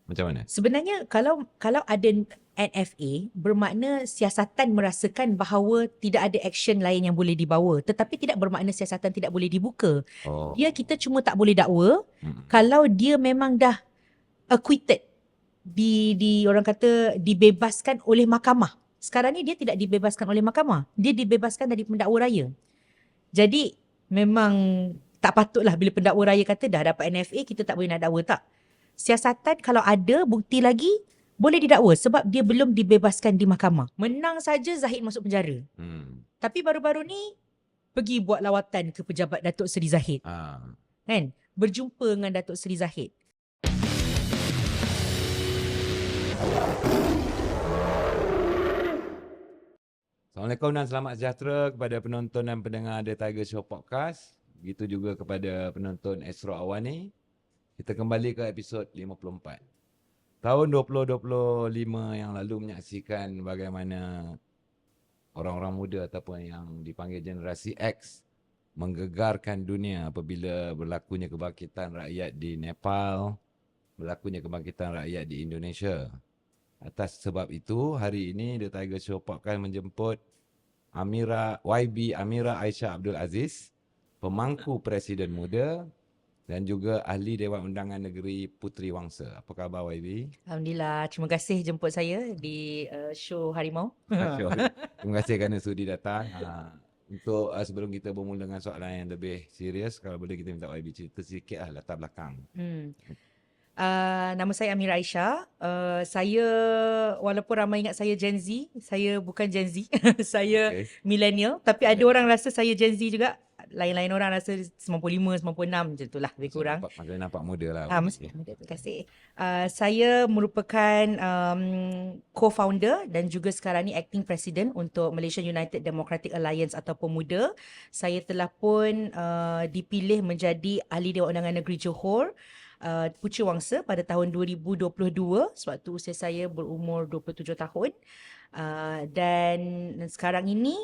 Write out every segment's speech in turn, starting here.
Macam mana? Sebenarnya kalau ada NFA, bermakna siasatan merasakan bahawa tidak ada action lain yang boleh dibawa. Tetapi tidak bermakna siasatan tidak boleh dibuka. Oh. Kita cuma tak boleh dakwa kalau dia memang dah acquitted, di orang kata dibebaskan oleh mahkamah. Sekarang ni dia tidak dibebaskan oleh mahkamah. Dia dibebaskan dari pendakwa raya. Jadi memang tak patutlah bila pendakwa raya kata dah dapat NFA kita tak boleh nak dakwa, tak. Siasatan kalau ada bukti lagi boleh didakwa sebab dia belum dibebaskan di mahkamah. Menang saja Zahid masuk penjara. Tapi baru-baru ni pergi buat lawatan ke pejabat Datuk Seri Zahid. Kan? Berjumpa dengan Datuk Seri Zahid. Assalamualaikum dan selamat sejahtera kepada penonton dan pendengar The Tiger Show Podcast. Begitu juga kepada penonton Astro Awani. Kita kembali ke episod 54. Tahun 2025 yang lalu menyaksikan bagaimana orang-orang muda ataupun yang dipanggil generasi X menggegarkan dunia apabila berlakunya kebangkitan rakyat di Nepal, berlakunya kebangkitan rakyat di Indonesia. Atas sebab itu, hari ini The Tiger Show Podcast menjemput YB Amira Aisyah Abdul Aziz, pemangku Presiden Muda dan juga ahli Dewan Undangan Negeri Puteri Wangsa. Apa khabar YB? Alhamdulillah, terima kasih jemput saya di show Harimau. Terima kasih kerana sudi datang. Untuk sebelum kita bermula dengan soalan yang lebih serius, kalau boleh kita minta YB cerita sedikit latar belakang. Nama saya Amira Aisyah. Saya, walaupun ramai ingat saya Gen Z, saya bukan Gen Z. Saya millennial. Tapi ada orang rasa saya Gen Z juga. Lain-lain orang rasa 95, 96 macam tu lah lebih kurang. Nampak muda lah. Terima kasih. Saya merupakan co-founder dan juga sekarang ni acting president untuk Malaysian United Democratic Alliance atau Pemuda. Saya telah pun dipilih menjadi ahli Dewan Undangan Negeri Johor Puteri Wangsa pada tahun 2022 sewaktu usia saya berumur 27 tahun. Dan sekarang ini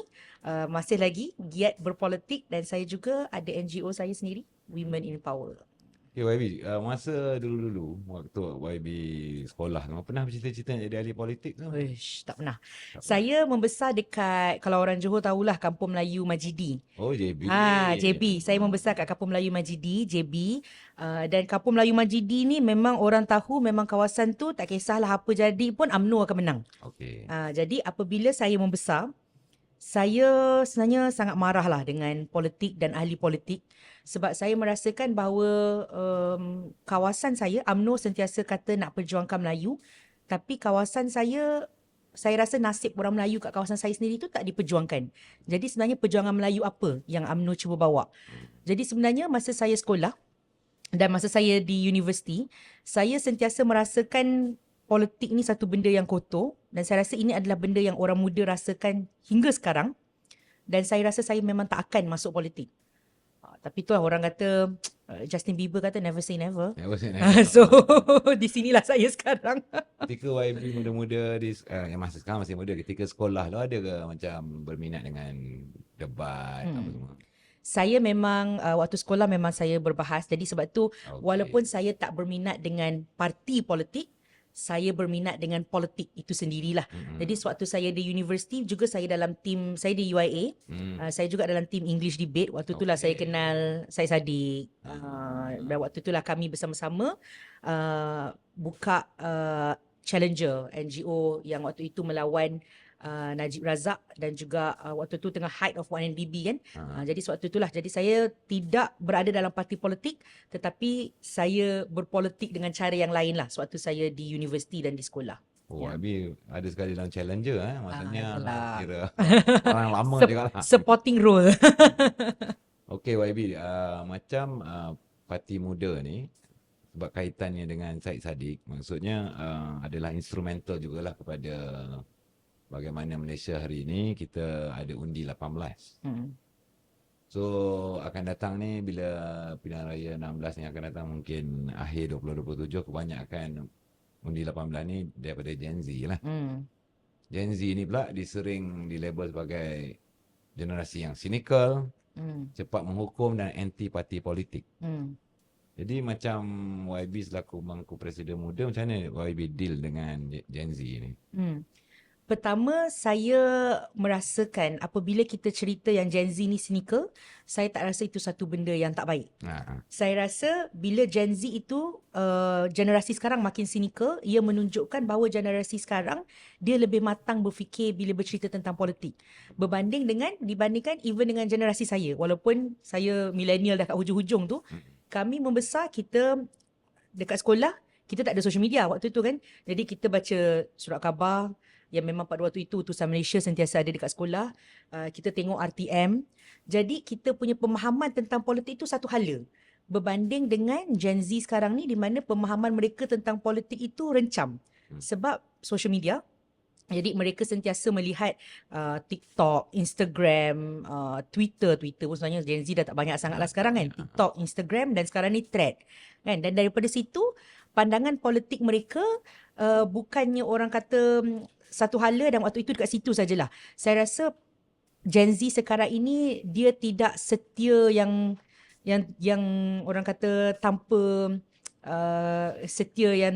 masih lagi giat berpolitik dan saya juga ada NGO saya sendiri, Women in Power. Okay, YB, masa dulu-dulu waktu YB sekolah, pernah bercita-cita nak jadi ahli politik ke? Tak pernah. Saya membesar dekat, kalau orang Johor tahulah, Kampung Melayu Majidi. Oh, JB. JB. Saya membesar kat Kampung Melayu Majidi, JB. Dan Kampung Melayu Majidi ni memang orang tahu, memang kawasan tu tak kisahlah apa jadi pun UMNO akan menang. Okay. Jadi apabila saya membesar, saya sebenarnya sangat marah lah dengan politik dan ahli politik sebab saya merasakan bahawa kawasan saya, UMNO sentiasa kata nak perjuangkan Melayu, tapi kawasan saya rasa nasib orang Melayu kat kawasan saya sendiri tu tak diperjuangkan. Jadi sebenarnya perjuangan Melayu apa yang UMNO cuba bawa? Jadi sebenarnya masa saya sekolah dan masa saya di universiti, saya sentiasa merasakan politik ni satu benda yang kotor dan saya rasa ini adalah benda yang orang muda rasakan hingga sekarang dan saya rasa saya memang tak akan masuk politik. Tapi itulah orang kata, Justin Bieber kata never say never. Never say never. So di sinilah saya sekarang. Ketika YB muda-muda yang masa sekarang masih muda, ketika sekolah tu ada ke macam berminat dengan debat apa semua? Saya memang waktu sekolah memang saya berbahas. Jadi sebab tu walaupun saya tak berminat dengan parti politik, saya berminat dengan politik itu sendirilah. Jadi sewaktu saya di universiti juga saya dalam tim, saya di UIA, saya juga dalam tim English debate. Waktu itulah saya kenal Syed Saddiq. Dan waktu itulah kami bersama-sama buka Challenger, NGO yang waktu itu melawan Najib Razak dan juga waktu tu tengah height of 1MDB kan. Jadi sewaktu itulah, jadi saya tidak berada dalam parti politik tetapi saya berpolitik dengan cara yang lain lah sewaktu saya di universiti dan di sekolah. YB ada sekali dalam Challenger maksudnya kira orang lama juga lah. Supporting role. Okay YB, macam parti muda ni sebab kaitannya dengan Syed Saddiq, maksudnya adalah instrumental jugalah kepada bagaimana Malaysia hari ini kita ada undi 18. So akan datang ni bila pilihan raya 16 ni akan datang mungkin akhir 2027, kebanyakan undi 18 ni daripada Gen Z lah. Gen Z ni pula disering dilabel sebagai generasi yang cynical, cepat menghukum dan anti parti politik. Jadi macam YB selaku Mangku Presiden Muda, macam mana YB deal dengan Gen Z ni? Pertama, saya merasakan apabila kita cerita yang Gen Z ni cynical, saya tak rasa itu satu benda yang tak baik. Saya rasa bila Gen Z itu generasi sekarang makin cynical, ia menunjukkan bahawa generasi sekarang dia lebih matang berfikir bila bercerita tentang politik. Dibandingkan even dengan generasi saya. Walaupun saya millennial dah kat hujung-hujung tu, kami membesar, kita dekat sekolah, kita tak ada social media waktu tu kan. Jadi kita baca surat khabar yang memang pada waktu itu utusan Malaysia sentiasa ada dekat sekolah. Kita tengok RTM. Jadi kita punya pemahaman tentang politik itu satu hala. Berbanding dengan Gen Z sekarang ni di mana pemahaman mereka tentang politik itu rencam. Sebab social media. Jadi mereka sentiasa melihat TikTok, Instagram, Twitter pun sebenarnya Gen Z dah tak banyak sangat lah sekarang kan. TikTok, Instagram dan sekarang ni Thread. Kan? Dan daripada situ, pandangan politik mereka bukannya orang kata satu hala dan waktu itu dekat situ sajalah. Saya rasa Gen Z sekarang ini dia tidak setia yang orang kata tanpa setia yang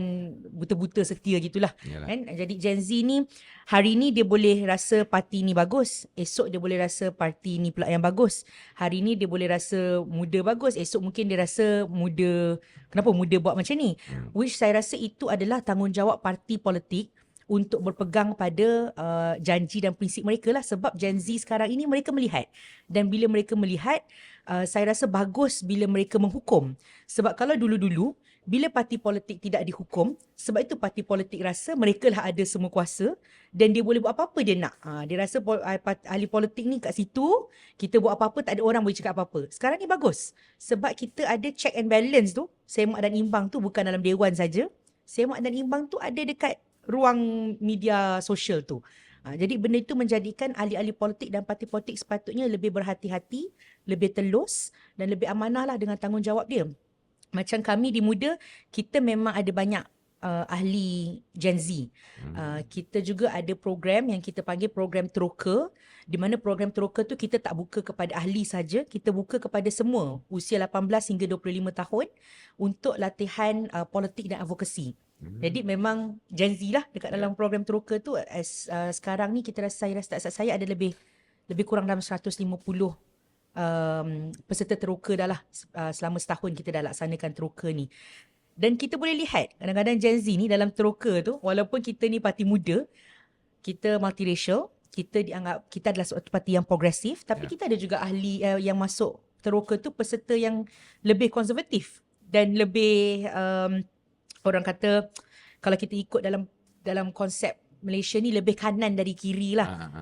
buta-buta setia gitulah. Kan? Jadi Gen Z ni hari ni dia boleh rasa parti ni bagus, esok dia boleh rasa parti ni pula yang bagus. Hari ni dia boleh rasa muda bagus, esok mungkin dia rasa muda, kenapa muda buat macam ni? Which saya rasa itu adalah tanggungjawab parti politik untuk berpegang pada janji dan prinsip mereka lah. Sebab Gen Z sekarang ini mereka melihat. Dan bila mereka melihat, saya rasa bagus bila mereka menghukum. Sebab kalau dulu-dulu, bila parti politik tidak dihukum, sebab itu parti politik rasa mereka lah ada semua kuasa dan dia boleh buat apa-apa dia nak. Dia rasa ahli politik ni kat situ, kita buat apa-apa, tak ada orang boleh cakap apa-apa. Sekarang ni bagus. Sebab kita ada check and balance tu, semak dan imbang tu bukan dalam dewan saja. Semak dan imbang tu ada dekat ruang media sosial tu. Jadi benda itu menjadikan ahli-ahli politik dan parti politik sepatutnya lebih berhati-hati, lebih telus dan lebih amanah lah dengan tanggungjawab dia. Macam kami di Muda, kita memang ada banyak ahli Gen Z. Kita juga ada program yang kita panggil program Teroka, di mana program Teroka tu kita tak buka kepada ahli saja, kita buka kepada semua usia 18 hingga 25 tahun untuk latihan politik dan advokasi. Jadi memang Gen Z lah dekat dalam program Teroka tu. Sekarang ni saya rasa ada lebih kurang dalam 150 peserta Teroka dah lah. Selama setahun kita dah laksanakan Teroka ni. Dan kita boleh lihat kadang-kadang Gen Z ni dalam Teroka tu, walaupun kita ni parti muda, kita multiracial, kita dianggap kita adalah suatu parti yang progresif, tapi kita ada juga ahli yang masuk Teroka tu peserta yang lebih konservatif dan lebih orang kata kalau kita ikut dalam konsep Malaysia ni lebih kanan dari kiri lah.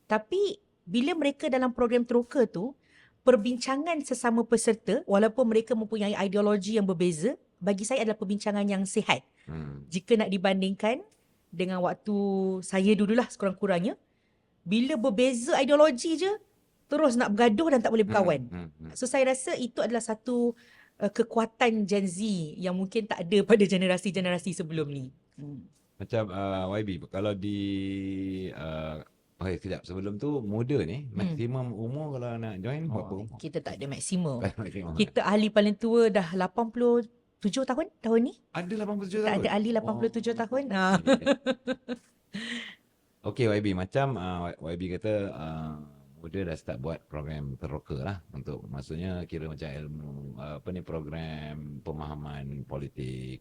Tapi bila mereka dalam program Teroka tu, perbincangan sesama peserta walaupun mereka mempunyai ideologi yang berbeza, bagi saya adalah perbincangan yang sihat. Jika nak dibandingkan dengan waktu saya dululah sekurang-kurangnya, bila berbeza ideologi je terus nak bergaduh dan tak boleh berkawan. So saya rasa itu adalah satu kekuatan Gen Z yang mungkin tak ada pada generasi-generasi sebelum ni. Macam YB, kalau di sekejap, sebelum tu Muda ni maksimum umur kalau nak join berapa umur? Kita tak ada maksimum. Kita ahli paling tua dah 87 tahun ni. Ada 87 tahun? Tak ada ahli 87 tahun. Okay YB, macam YB kata Muda dah start buat program Teroka lah, untuk maksudnya kira macam ilmu program pemahaman politik,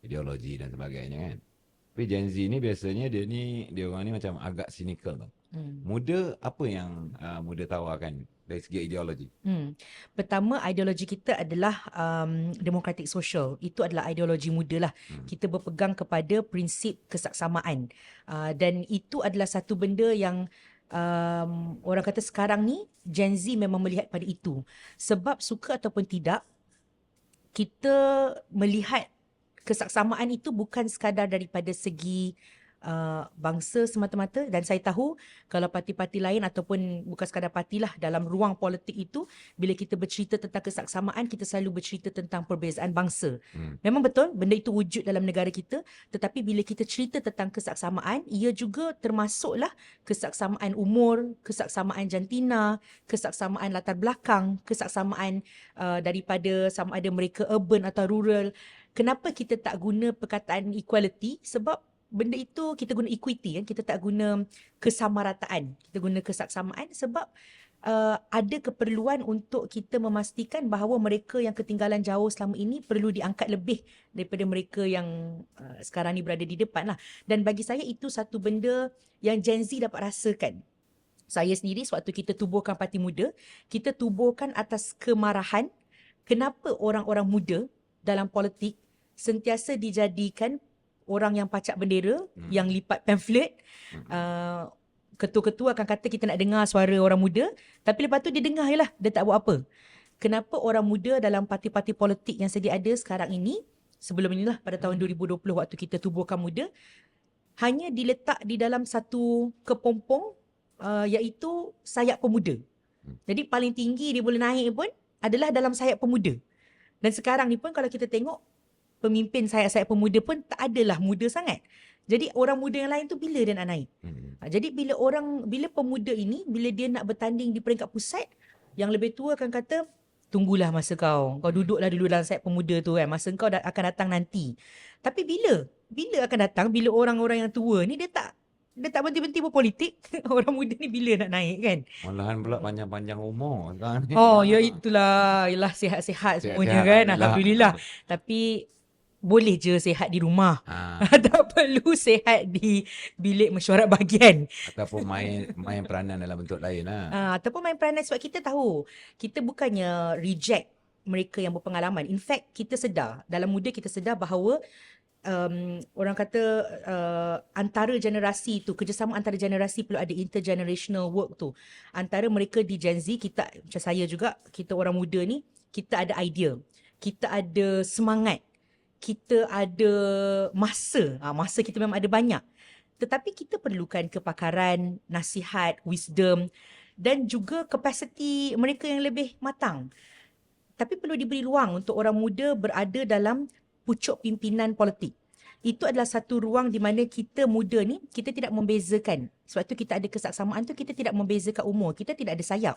ideologi dan sebagainya kan. Tapi Gen Z ni biasanya dia orang ni macam agak cynical tau. Muda, apa yang Muda tawarkan dari segi ideologi? Pertama, ideologi kita adalah demokratik sosial. Itu adalah ideologi Muda lah. Kita berpegang kepada prinsip kesaksamaan. Dan itu adalah satu benda yang orang kata sekarang ni Gen Z memang melihat pada itu. Sebab suka ataupun tidak, kita melihat kesaksamaan itu bukan sekadar daripada segi bangsa semata-mata, dan saya tahu kalau parti-parti lain ataupun bukan sekadar parti lah, dalam ruang politik itu bila kita bercerita tentang kesaksamaan, kita selalu bercerita tentang perbezaan bangsa. Memang betul benda itu wujud dalam negara kita, tetapi bila kita cerita tentang kesaksamaan, ia juga termasuklah kesaksamaan umur, kesaksamaan jantina, kesaksamaan latar belakang, kesaksamaan daripada sama ada mereka urban atau rural. Kenapa kita tak guna perkataan equality? Sebab benda itu kita guna equity kan, kita tak guna kesamarataan, kita guna kesaksamaan sebab ada keperluan untuk kita memastikan bahawa mereka yang ketinggalan jauh selama ini perlu diangkat lebih daripada mereka yang sekarang ni berada di depan lah. Dan bagi saya itu satu benda yang Gen Z dapat rasakan. Saya sendiri sewaktu kita tubuhkan Parti Muda, kita tubuhkan atas kemarahan kenapa orang-orang muda dalam politik sentiasa dijadikan orang yang pacak bendera, yang lipat pamflet. Ketua-ketua akan kata kita nak dengar suara orang muda, tapi lepas tu dia dengar je lah, dia tak buat apa. Kenapa orang muda dalam parti-parti politik yang sedia ada sekarang ini, sebelum inilah pada tahun 2020 waktu kita tubuhkan Muda, hanya diletak di dalam satu kepompong iaitu sayap pemuda. Jadi paling tinggi dia boleh naik pun adalah dalam sayap pemuda. Dan sekarang ni pun kalau kita tengok pemimpin sayap-sayap pemuda pun tak adalah muda sangat. Jadi orang muda yang lain tu bila dia nak naik? Jadi bila pemuda ini, bila dia nak bertanding di peringkat pusat, yang lebih tua akan kata, tunggulah masa kau. Kau duduklah dulu dalam sayap pemuda tu kan. Masa kau akan datang nanti. Tapi bila akan datang, bila orang-orang yang tua ni dia tak berhenti-berhenti berpolitik. Orang muda ni bila nak naik kan? Malahan pula panjang-panjang umur sekarang ni. Oh, ya itulah. Yalah sihat-sihat semuanya kan. Alhamdulillah. Tapi boleh je sihat di rumah. Tak perlu sihat di bilik mesyuarat bahagian. Ataupun main peranan dalam bentuk lain lah. Ataupun main peranan sebab kita tahu. Kita bukannya reject mereka yang berpengalaman. In fact, kita sedar. Dalam Muda kita sedar bahawa orang kata antara generasi tu, kerjasama antara generasi perlu ada intergenerational work tu. Antara mereka di Gen Z, kita macam saya juga, kita orang muda ni, kita ada idea. Kita ada semangat. Kita ada masa. Masa kita memang ada banyak. Tetapi kita perlukan kepakaran, nasihat, wisdom dan juga kapasiti mereka yang lebih matang. Tapi perlu diberi ruang untuk orang muda berada dalam pucuk pimpinan politik. Itu adalah satu ruang di mana kita muda ni, kita tidak membezakan. Sebab tu kita ada kesaksamaan tu, kita tidak membezakan umur. Kita tidak ada sayap.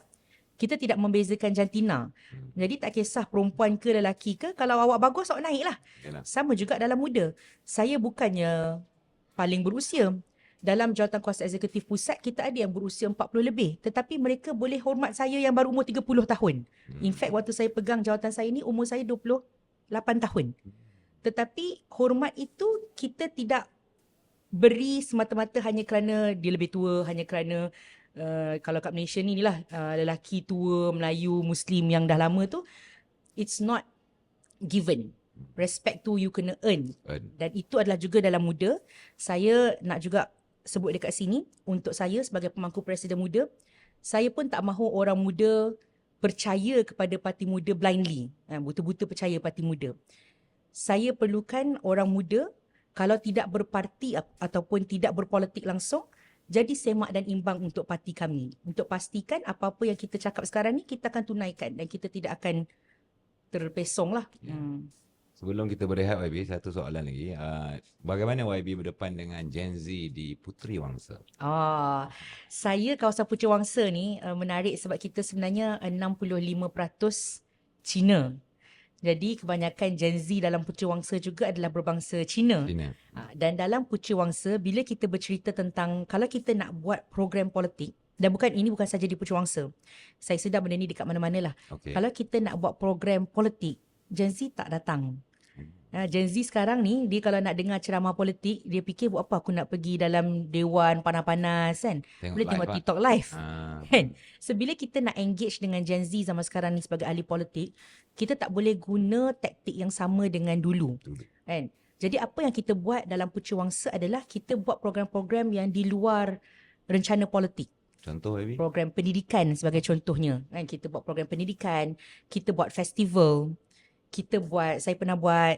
Kita tidak membezakan jantina. Jadi tak kisah perempuan ke lelaki ke, kalau awak bagus, awak naik lah. Sama juga dalam muda. Saya bukannya paling berusia. Dalam jawatankuasa eksekutif pusat, kita ada yang berusia 40 lebih. Tetapi mereka boleh hormat saya yang baru umur 30 tahun. In fact, waktu saya pegang jawatan saya ni, umur saya 28 tahun. Tetapi hormat itu kita tidak beri semata-mata hanya kerana dia lebih tua, hanya kerana kalau kat Malaysia ni lah lelaki tua, Melayu, Muslim yang dah lama tu, it's not given. Respect tu you kena earn. Dan itu adalah juga dalam muda. Saya nak juga sebut dekat sini, untuk saya sebagai pemangku Presiden Muda, saya pun tak mahu orang muda percaya kepada Parti Muda blindly. Betul-betul percaya Parti Muda. Saya perlukan orang muda, kalau tidak berparti ataupun tidak berpolitik langsung, jadi semak dan imbang untuk parti kami. Untuk pastikan apa-apa yang kita cakap sekarang ni, kita akan tunaikan dan kita tidak akan terpesong lah. Sebelum kita berehat YB, satu soalan lagi. Bagaimana YB berdepan dengan Gen Z di Puteri Wangsa? Saya kawasan Puteri Wangsa ni menarik sebab kita sebenarnya 65% Cina. Jadi kebanyakan Gen Z dalam Puteri Wangsa juga adalah berbangsa Cina. Dan dalam Puteri Wangsa, bila kita bercerita tentang, kalau kita nak buat program politik, dan ini bukan saja di Puteri Wangsa, saya sedar benda ni dekat mana-mana lah. Kalau kita nak buat program politik, Gen Z tak datang. Gen Z sekarang ni, dia kalau nak dengar ceramah politik, dia fikir buat apa aku nak pergi dalam dewan panas-panas kan. Boleh tengok TikTok live. Kan? So bila kita nak engage dengan Gen Z zaman sekarang ni sebagai ahli politik, kita tak boleh guna taktik yang sama dengan dulu. Kan? Jadi apa yang kita buat dalam Puteri Wangsa adalah kita buat program-program yang di luar rencana politik. Contoh YB? Program pendidikan sebagai contohnya. Kan? Kita buat program pendidikan, kita buat festival. Saya pernah buat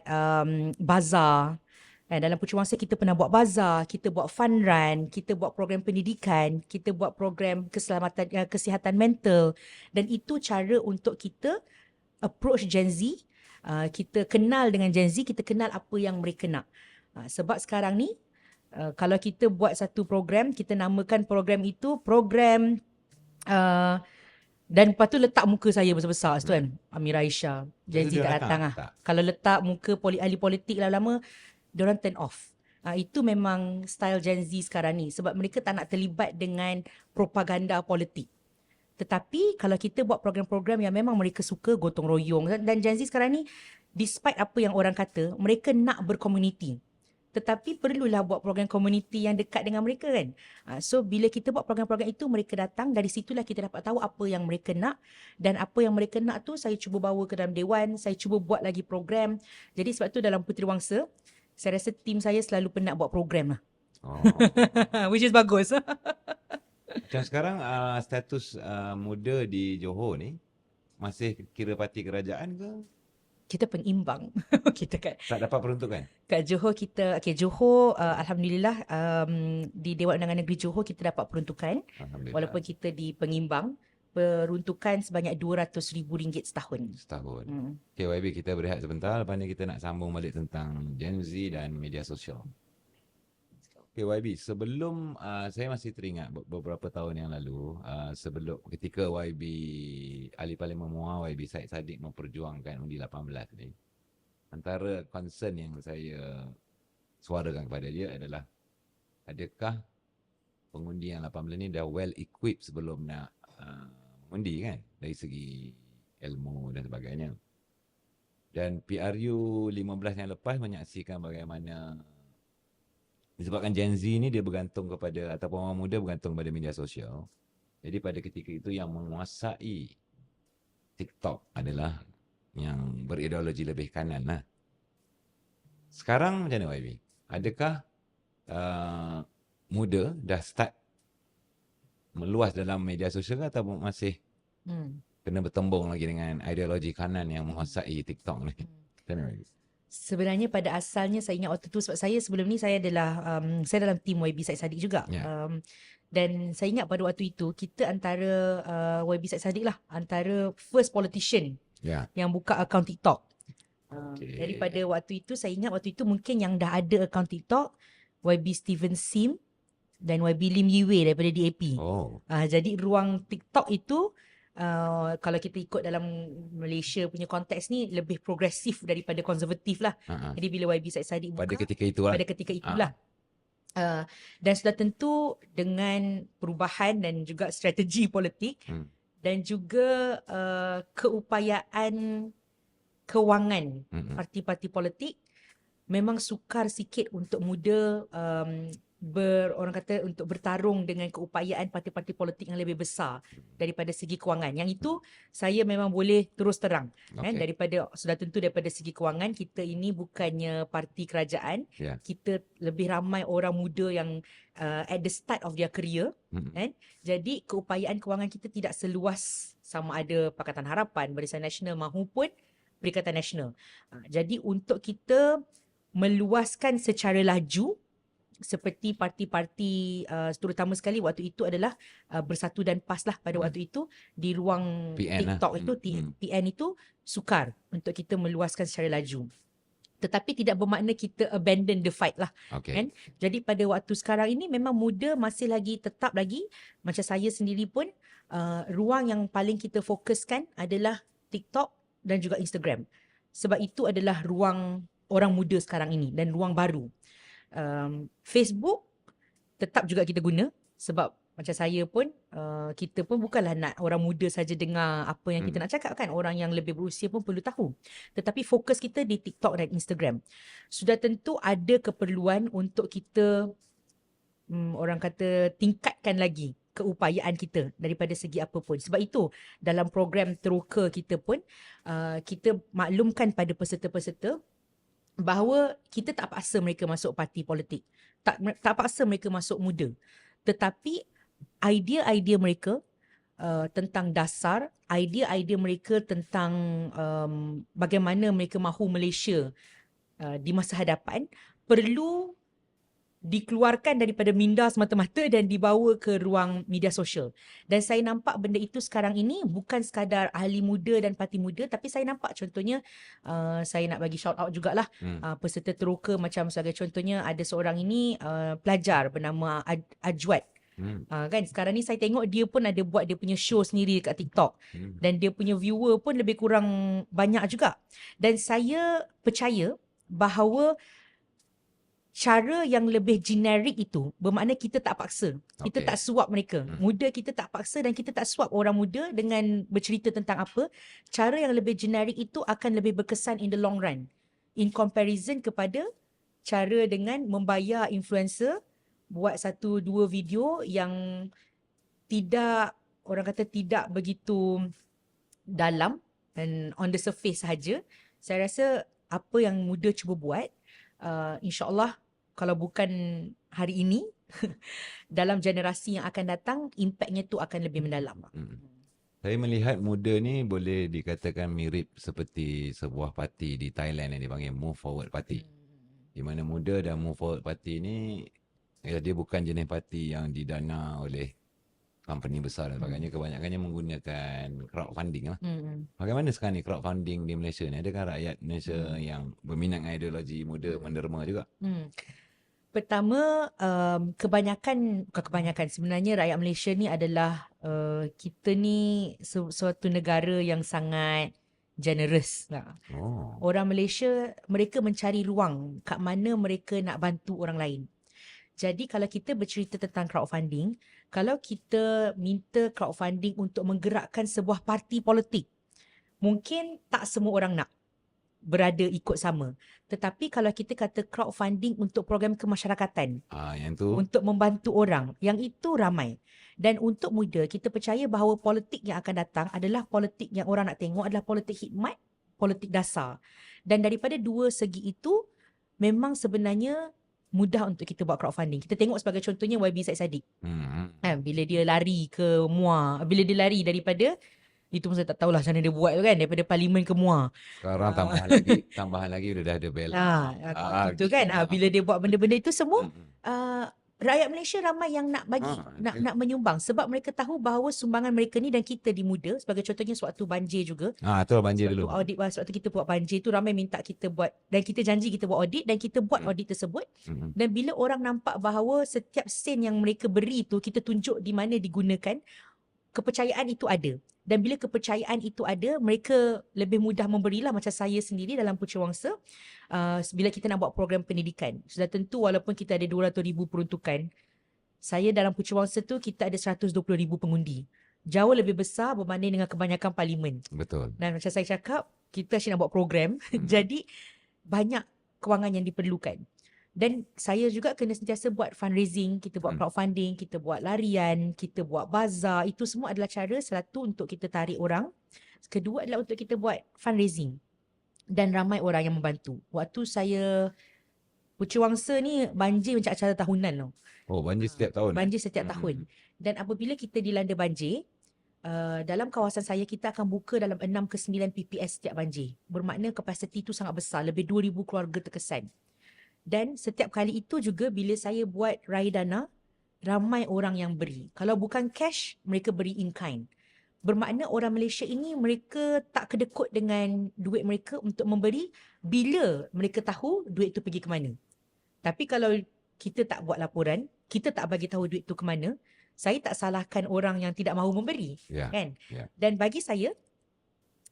bazar. Dalam Pucuk Mangsa kita pernah buat bazar, kita buat fun run, kita buat program pendidikan, kita buat program kesihatan mental, dan itu cara untuk kita approach Gen Z. Kita kenal dengan Gen Z, kita kenal apa yang mereka nak. Sebab sekarang ni kalau kita buat satu program, kita namakan program itu program dan lepas tu letak muka saya besar-besar tu kan, Amira Aisyah, Gen Z Dia tak datang tak. Kalau letak muka ahli politik lama-lama, diorang turn off. Itu memang style Gen Z sekarang ni, sebab mereka tak nak terlibat dengan propaganda politik. Tetapi kalau kita buat program-program yang memang mereka suka, gotong royong, dan Gen Z sekarang ni, despite apa yang orang kata, mereka nak berkomuniti. Tetapi perlulah buat program komuniti yang dekat dengan mereka kan. So bila kita buat program-program itu, mereka datang, dari situlah kita dapat tahu apa yang mereka nak, dan apa yang mereka nak tu saya cuba bawa ke dalam dewan, saya cuba buat lagi program. Jadi sebab tu dalam Puteri Wangsa, saya rasa tim saya selalu penat buat program lah. Which is bagus. Macam sekarang status muda di Johor ni masih kira parti kerajaan ke? Kita pengimbang. Kita kat Tak dapat peruntukan? Johor kita, Johor alhamdulillah di Dewan Undangan Negeri Johor kita dapat peruntukan, Alhamdulillah. walaupun kita di pengimbang. Peruntukan sebanyak RM200,000 setahun. Okay, YB, kita berehat sebentar. Lepas ni kita nak sambung balik tentang Gen Z dan media sosial. Okay, YB, sebelum saya masih teringat beberapa tahun yang lalu, sebelum ketika YB Ahli Parlimen Muar, YB Syed Saddiq memperjuangkan undi 18 ni, antara concern yang saya suarakan kepada dia adalah, adakah pengundi yang 18 ni dah well equipped sebelum nak mengundi kan, dari segi ilmu dan sebagainya. Dan PRU 15 yang lepas menyaksikan bagaimana disebabkan Gen Z ni dia bergantung kepada, ataupun orang muda bergantung pada media sosial. Jadi pada ketika itu yang menguasai TikTok adalah yang berideologi lebih kanan lah. Sekarang macam mana YB? Adakah muda dah start meluas dalam media sosial ke, atau masih kena bertembung lagi dengan ideologi kanan yang menguasai TikTok ni? Macam mana YB? Sebenarnya pada asalnya saya ingat waktu tu, sebab saya sebelum ni saya adalah saya dalam tim YB Syed Saddiq juga. Dan saya ingat pada waktu itu kita antara YB Syed Saddiq lah antara first politician yang buka akaun TikTok. Jadi pada waktu itu saya ingat waktu itu mungkin yang dah ada akaun TikTok YB Steven Sim dan YB Lim Yi Wei daripada DAP. Jadi ruang TikTok itu kalau kita ikut dalam Malaysia punya konteks ni lebih progresif daripada konservatif lah. Jadi bila YB Syed Saddiq buka pada ketika itulah dan sudah tentu dengan perubahan dan juga strategi politik dan juga keupayaan kewangan parti-parti politik, memang sukar sikit untuk muda orang kata untuk bertarung dengan keupayaan parti-parti politik yang lebih besar daripada segi kewangan. Yang itu saya memang boleh terus terang kan, sudah tentu daripada segi kewangan kita ini bukannya parti kerajaan. Kita lebih ramai orang muda yang at the start of their career kan. Jadi keupayaan kewangan kita tidak seluas sama ada Pakatan Harapan, Barisan Nasional maupun Perikatan Nasional. Jadi untuk kita meluaskan secara laju seperti parti-parti terutama sekali waktu itu adalah Bersatu dan PAS lah pada waktu itu di ruang PN TikTok lah. PN itu sukar untuk kita meluaskan secara laju. Tetapi tidak bermakna kita abandon the fight lah kan. Jadi pada waktu sekarang ini memang muda masih lagi tetap lagi, macam saya sendiri pun ruang yang paling kita fokuskan adalah TikTok dan juga Instagram. Sebab itu adalah ruang orang muda sekarang ini dan ruang baru. Facebook tetap juga kita guna sebab macam saya pun kita pun bukanlah nak orang muda saja dengar apa yang kita nak cakap kan, orang yang lebih berusia pun perlu tahu. Tetapi fokus kita di TikTok dan Instagram. Sudah tentu ada keperluan untuk kita orang kata tingkatkan lagi keupayaan kita daripada segi apa pun. Sebab itu dalam program teroka kita pun kita maklumkan pada peserta-peserta bahawa kita tak paksa mereka masuk parti politik. Tak paksa mereka masuk muda. Tetapi idea-idea mereka tentang dasar, idea-idea mereka tentang bagaimana mereka mahu Malaysia di masa hadapan perlu dikeluarkan daripada minda semata-mata dan dibawa ke ruang media sosial. Dan saya nampak benda itu sekarang ini bukan sekadar ahli muda dan parti muda, tapi saya nampak contohnya, saya nak bagi shout out jugalah, peserta teroka macam sebagai contohnya ada seorang ini pelajar bernama Ajwat. Kan sekarang ni saya tengok dia pun ada buat dia punya show sendiri dekat TikTok. Dan dia punya viewer pun lebih kurang banyak juga. Dan saya percaya bahawa cara yang lebih generik itu bermakna kita tak paksa. Kita tak suap mereka. Muda kita tak paksa dan kita tak suap orang muda dengan bercerita tentang apa. Cara yang lebih generik itu akan lebih berkesan in the long run. In comparison kepada cara dengan membayar influencer buat 1-2 video yang tidak, orang kata tidak begitu dalam dan on the surface sahaja. Saya rasa apa yang muda cuba buat, insyaAllah kalau bukan hari ini, dalam generasi yang akan datang, impaknya tu akan lebih mendalam. Saya melihat muda ni boleh dikatakan mirip seperti sebuah parti di Thailand yang dipanggil Move Forward Party. Di mana muda dan Move Forward Party ni, dia bukan jenis parti yang didana oleh company besar dan sebagainya. Kebanyakannya menggunakan crowdfunding lah. Bagaimana sekarang ni crowdfunding di Malaysia ni? Adakah rakyat Malaysia yang berminat dengan ideologi muda menderma juga? Pertama, bukan kebanyakan, sebenarnya rakyat Malaysia ni adalah, kita ni suatu negara yang sangat generous. Orang Malaysia, mereka mencari ruang kat mana mereka nak bantu orang lain. Jadi kalau kita bercerita tentang crowdfunding, kalau kita minta crowdfunding untuk menggerakkan sebuah parti politik, mungkin tak semua orang nak berada ikut sama. Tetapi kalau kita kata crowdfunding untuk program kemasyarakatan, yang tu untuk membantu orang, yang itu ramai. Dan untuk muda, kita percaya bahawa politik yang akan datang adalah politik yang orang nak tengok adalah politik khidmat, politik dasar. Dan daripada dua segi itu, memang sebenarnya mudah untuk kita buat crowdfunding. Kita tengok sebagai contohnya YB Said Saddiq. Bila dia lari ke MUA, bila dia lari daripada, itu pun saya tak tahulah macam mana dia buat tu kan, daripada parlimen ke MUA. sekarang tambahan lagi dah ada bel. Itu kan, bila dia buat benda-benda itu semua, rakyat Malaysia ramai yang nak bagi, nak menyumbang sebab mereka tahu bahawa sumbangan mereka ni, dan kita di muda, sebagai contohnya sewaktu banjir juga. Itulah banjir dulu. Audit, sewaktu kita buat banjir tu ramai minta kita buat, dan kita janji kita buat audit, dan kita buat audit tersebut. Dan bila orang nampak bahawa setiap sen yang mereka beri tu kita tunjuk di mana digunakan, kepercayaan itu ada. Dan bila kepercayaan itu ada, mereka lebih mudah memberilah. Macam saya sendiri dalam Pucawangsa, bila kita nak buat program pendidikan, sudah tentu walaupun kita ada 200,000 peruntukan, saya dalam Pucawangsa tu kita ada 120,000 pengundi. Jauh lebih besar berbanding dengan kebanyakan parlimen. Betul. Dan macam saya cakap, kita asyik nak buat program, jadi banyak kewangan yang diperlukan. Dan saya juga kena sentiasa buat fundraising, kita buat crowdfunding, kita buat larian, kita buat bazar. Itu semua adalah cara, satu untuk kita tarik orang. Kedua adalah untuk kita buat fundraising. Dan ramai orang yang membantu. Waktu saya Pucawangsa ni banjir macam acara tahunan tau. Banjir setiap tahun? Banjir setiap tahun. Dan apabila kita dilanda banjir, dalam kawasan saya kita akan buka dalam 6 ke 9 PPS setiap banjir. Bermakna kapasiti itu sangat besar, lebih 2,000 keluarga terkesan. Dan setiap kali itu juga bila saya buat raya dana, ramai orang yang beri. Kalau bukan cash, mereka beri in kind. Bermakna orang Malaysia ini mereka tak kedekut dengan duit mereka untuk memberi bila mereka tahu duit itu pergi ke mana. Tapi kalau kita tak buat laporan, kita tak bagi tahu duit itu ke mana, saya tak salahkan orang yang tidak mahu memberi. Kan? Dan bagi saya,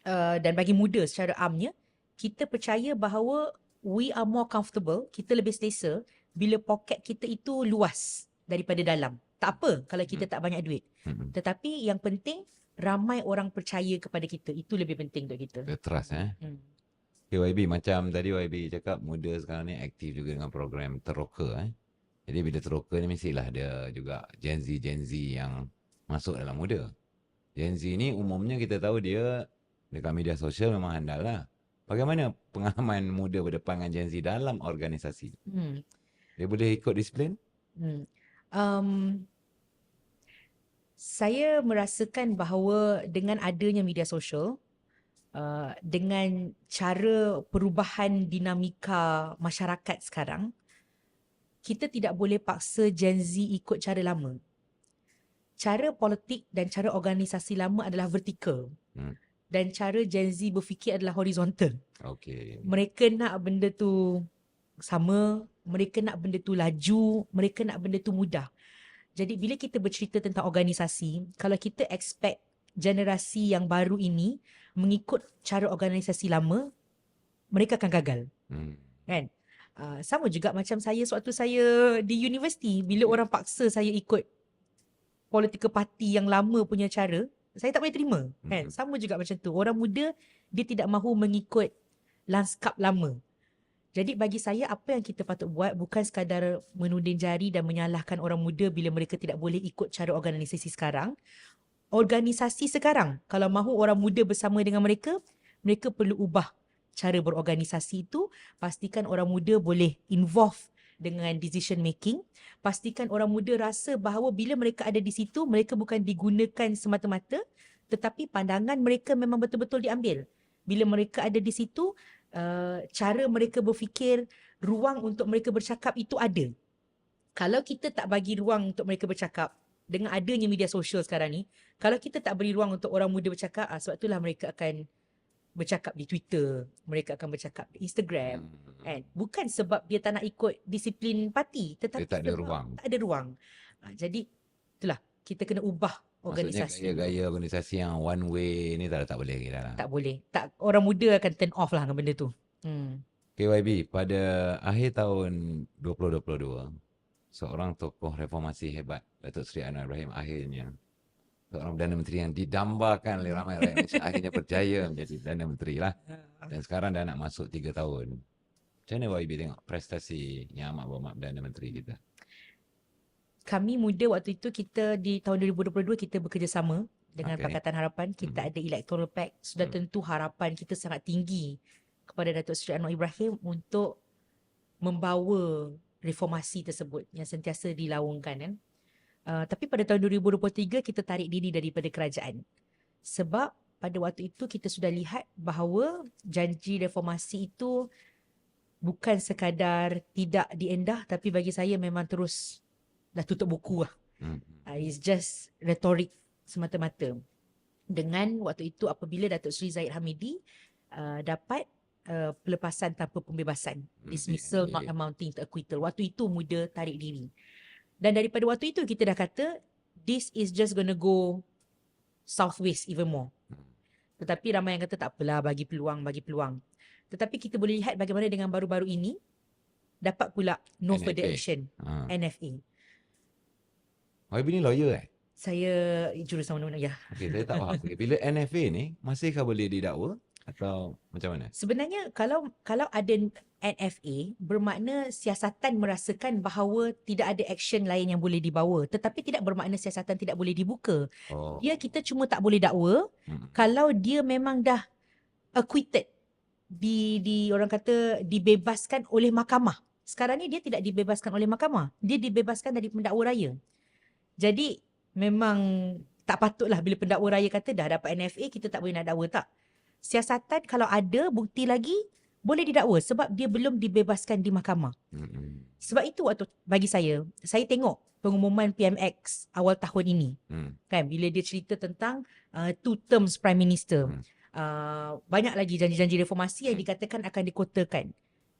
dan bagi muda secara amnya, kita percaya bahawa we are more comfortable, kita lebih selesa bila poket kita itu luas daripada dalam. Tak apa kalau kita tak banyak duit. Tetapi yang penting, ramai orang percaya kepada kita. Itu lebih penting untuk kita. The trust Okay, YB, macam tadi YB cakap, muda sekarang ni aktif juga dengan program teroka. Jadi bila teroka ni mestilah ada juga Gen Z yang masuk dalam muda. Gen Z ni umumnya kita tahu dia dekat media sosial memang handal lah. Bagaimana pengalaman muda berdepan dengan Gen Z dalam organisasi? Dia boleh ikut disiplin? Saya merasakan bahawa dengan adanya media sosial, dengan cara perubahan dinamika masyarakat sekarang, kita tidak boleh paksa Gen Z ikut cara lama. Cara politik dan cara organisasi lama adalah vertikal. Dan cara Gen Z berfikir adalah horizontal. Okey. Mereka nak benda tu sama, mereka nak benda tu laju, mereka nak benda tu mudah. Jadi bila kita bercerita tentang organisasi, kalau kita expect generasi yang baru ini mengikut cara organisasi lama, mereka akan gagal. Kan? Sama juga macam saya sewaktu saya di universiti, bila orang paksa saya ikut political party yang lama punya cara, saya tak boleh terima. Kan? Sama juga macam tu. Orang muda, dia tidak mahu mengikut lanskap lama. Jadi bagi saya, apa yang kita patut buat bukan sekadar menuding jari dan menyalahkan orang muda bila mereka tidak boleh ikut cara organisasi sekarang. Organisasi sekarang, kalau mahu orang muda bersama dengan mereka, mereka perlu ubah cara berorganisasi itu. Pastikan orang muda boleh involve dengan decision making. Pastikan orang muda rasa bahawa bila mereka ada di situ, mereka bukan digunakan semata-mata, tetapi pandangan mereka memang betul-betul diambil. Bila mereka ada di situ, cara mereka berfikir, ruang untuk mereka bercakap itu ada. Kalau kita tak bagi ruang untuk mereka bercakap, dengan adanya media sosial sekarang ni, kalau kita tak beri ruang untuk orang muda bercakap, sebab itulah mereka akan bercakap di Twitter, mereka akan bercakap di Instagram. Bukan sebab dia tak nak ikut disiplin parti, tetapi Dia tak ada sebab ruang. tak ada ruang. Jadi itulah, kita kena ubah organisasi. Maksudnya gaya-gaya organisasi yang one way ni tak boleh lagi dah lah. Tak boleh. Tak, orang muda akan turn off lah dengan benda tu. KYB, pada akhir tahun 2022, seorang tokoh reformasi hebat, Datuk Seri Anwar Ibrahim, akhirnya seorang Perdana Menteri yang didambakan oleh ramai rakyat Malaysia, akhirnya berjaya menjadi Perdana Menteri lah. Dan sekarang dah nak masuk 3 tahun. Macam mana YB tengok prestasi yang amat berhormat Perdana Menteri kita? Kami muda waktu itu, kita di tahun 2022 kita bekerjasama dengan Pakatan Harapan. Kita ada electoral pact. Sudah tentu harapan kita sangat tinggi kepada Datuk Seri Anwar Ibrahim untuk membawa reformasi tersebut yang sentiasa dilaungkan kan. Tapi pada tahun 2023 kita tarik diri daripada kerajaan. Sebab pada waktu itu kita sudah lihat bahawa janji reformasi itu bukan sekadar tidak diendah, tapi bagi saya memang terus dah tutup buku lah. It's just retorik semata-mata. Dengan waktu itu apabila Datuk Seri Zahid Hamidi dapat pelepasan tanpa pembebasan, dismissal not amounting to acquittal. Waktu itu muda tarik diri. Dan daripada waktu itu kita dah kata this is just gonna go southwest even more. Tetapi ramai yang kata tak apalah, bagi peluang. Tetapi kita boleh lihat bagaimana dengan baru-baru ini dapat pula no NFA. further action, NFA. YB ni lawyer Saya jurusan undang-undang, ya. Okey, saya tak faham. Bila NFA ni, masihkah boleh didakwa? Atau macam mana? Sebenarnya kalau ada NFA, bermakna siasatan merasakan bahawa tidak ada action lain yang boleh dibawa. Tetapi tidak bermakna siasatan tidak boleh dibuka. Dia, kita cuma tak boleh dakwa kalau dia memang dah acquitted, di orang kata dibebaskan oleh mahkamah. Sekarang ni dia tidak dibebaskan oleh mahkamah. Dia dibebaskan dari pendakwa raya. Jadi memang tak patutlah bila pendakwa raya kata dah dapat NFA, kita tak boleh nak dakwa, tak. Siasatan kalau ada bukti lagi boleh didakwa sebab dia belum dibebaskan di mahkamah. Sebab itu waktu bagi saya tengok pengumuman PMX awal tahun ini. Kan bila dia cerita tentang 2 terms Prime Minister. Banyak lagi janji-janji reformasi yang dikatakan akan dikotakan.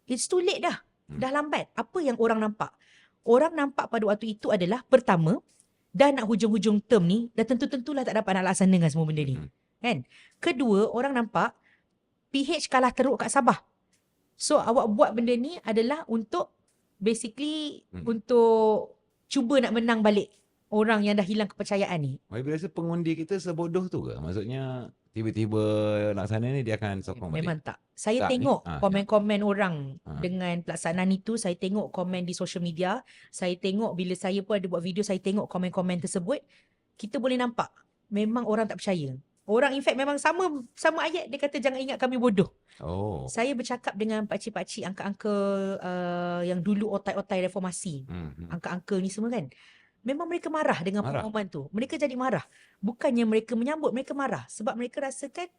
It's too late dah. Dah lambat. Apa yang orang nampak? Orang nampak pada waktu itu adalah pertama, dah nak hujung-hujung term ni, dah tentu-tentulah tak dapat nak laksanakan semua benda ni. Kan? Kedua, orang nampak PH kalah teruk kat Sabah. So awak buat benda ni adalah untuk basically untuk cuba nak menang balik orang yang dah hilang kepercayaan ni. YB rasa pengundi kita sebodoh tu ke? Maksudnya tiba-tiba laksana ni dia akan sokong balik? Memang tak. Saya tengok komen-komen orang dengan pelaksanaan itu. Saya tengok komen di social media. Saya tengok bila saya pun ada buat video, saya tengok komen-komen tersebut. Kita boleh nampak memang orang tak percaya. Orang in fact memang sama ayat, dia kata jangan ingat kami bodoh. Saya bercakap dengan pakcik-pakcik, angka-angka yang dulu otai-otai reformasi. Angka-angka ni semua kan. Memang mereka marah dengan pengumuman tu. Mereka jadi marah. Bukannya mereka menyambut, mereka marah. Sebab mereka rasakan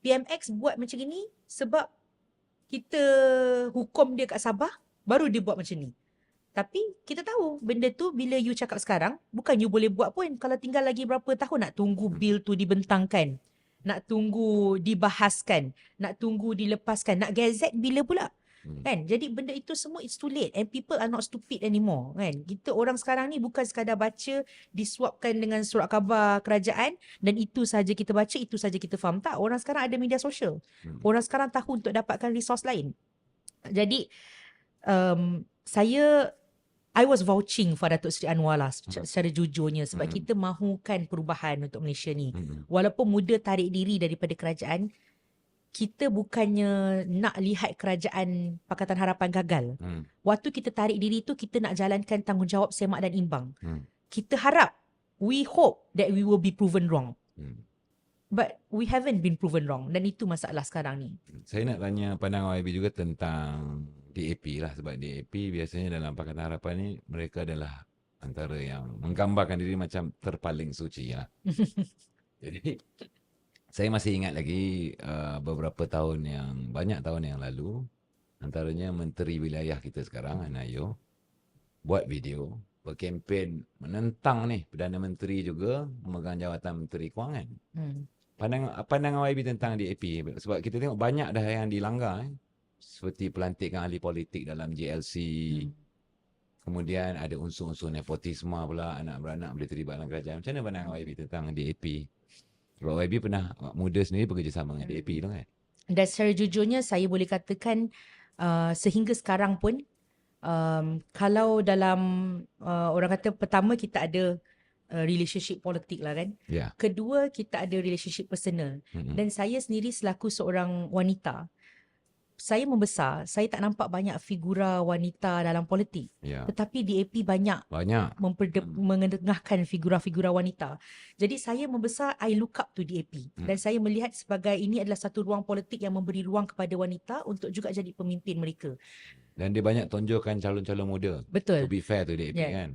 PMX buat macam ni sebab kita hukum dia kat Sabah, baru dia buat macam ni. Tapi kita tahu benda tu bila you cakap sekarang, bukan you boleh buat pun. Kalau tinggal lagi berapa tahun nak tunggu bil tu dibentangkan, nak tunggu dibahaskan, nak tunggu dilepaskan, nak gazette bila pula? Kan? Jadi benda itu semua it's too late and people are not stupid anymore, kan? Kita orang sekarang ni bukan sekadar baca disuapkan dengan surat khabar kerajaan dan itu saja kita baca, itu saja kita faham. Tak, orang sekarang ada media sosial. Orang sekarang tahu untuk dapatkan resource lain. Jadi I was vouching for Datuk Seri Anwar lah secara jujurnya sebab kita mahukan perubahan untuk Malaysia ni. Walaupun muda tarik diri daripada kerajaan, kita bukannya nak lihat kerajaan Pakatan Harapan gagal. Waktu kita tarik diri tu, kita nak jalankan tanggungjawab semak dan imbang. Kita harap, we hope that we will be proven wrong. But we haven't been proven wrong dan itu masalah sekarang ni. Saya nak tanya pandangan YB juga tentang DAP lah, sebab DAP biasanya dalam Pakatan Harapan ni mereka adalah antara yang menggambarkan diri macam terpaling suci lah. Jadi saya masih ingat lagi beberapa tahun banyak tahun yang lalu, antaranya Menteri Wilayah kita sekarang, Anayo, buat video berkempen menentang ni Perdana Menteri juga memegang jawatan Menteri Kewangan. Pandangan YB tentang DAP, sebab kita tengok banyak dah yang dilanggar seperti pelantikan ahli politik dalam JLC. Kemudian ada unsur-unsur nepotisme pula, anak beranak boleh terlibat dalam kerajaan. Macam mana pandangan YB tentang DAP? Sebab YB pernah muda sendiri bekerjasama dengan DAP tu kan? Dan secara jujurnya saya boleh katakan sehingga sekarang pun kalau dalam orang kata pertama kita ada relationship politik lah kan. Kedua kita ada relationship personal. Dan saya sendiri selaku seorang wanita, saya membesar, saya tak nampak banyak figura wanita dalam politik. Tetapi DAP banyak mengetengahkan figura-figura wanita. Jadi saya membesar, I look up to DAP. Dan saya melihat sebagai ini adalah satu ruang politik yang memberi ruang kepada wanita untuk juga jadi pemimpin mereka. Dan dia banyak tonjolkan calon-calon muda. Betul. To be fair to DAP kan.